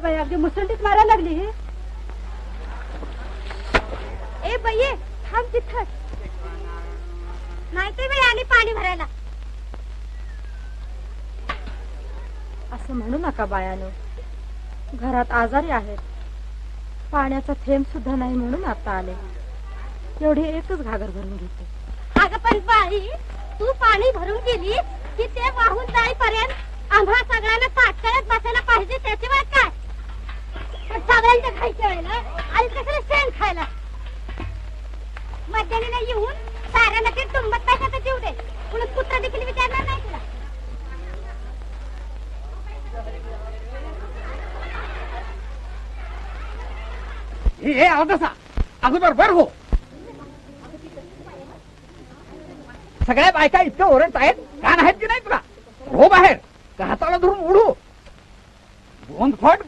बाई अगदी मुसंडीत मारायला लागली हे. ए बाई थांब तिथं, नाही ते बाई आणि पाणी भरायला. असं म्हणू नका बायानो, घरात आजारी आहेत, पाण्याचा थेंब सुद्धा नाही म्हणून आता आले. एवढी एकच घागर भरून घेते. अगं पण बाई, तू पाणी भरून गेली की ते वाहून जाईपर्यंत आम्हा सगळ्यांना ताटकळत बसायला पाहिजे. त्याच्यावर काय सगळ्यांच्या खायच्या वेळेला आणि कशाला शेण खायला. मध्याने येऊन साऱ्यांना ते तुंबत पैशाचा जीव दे, म्हणून कुत्रा देखील विचारणार नाही तुला. हे अवदसा अगोदर बर हो. सगळ्या बायका इतकं ओरडत आहेत, कान आहेत की नाही तुला? हो बाहेर, का हाताला धरून उडू. दोन फट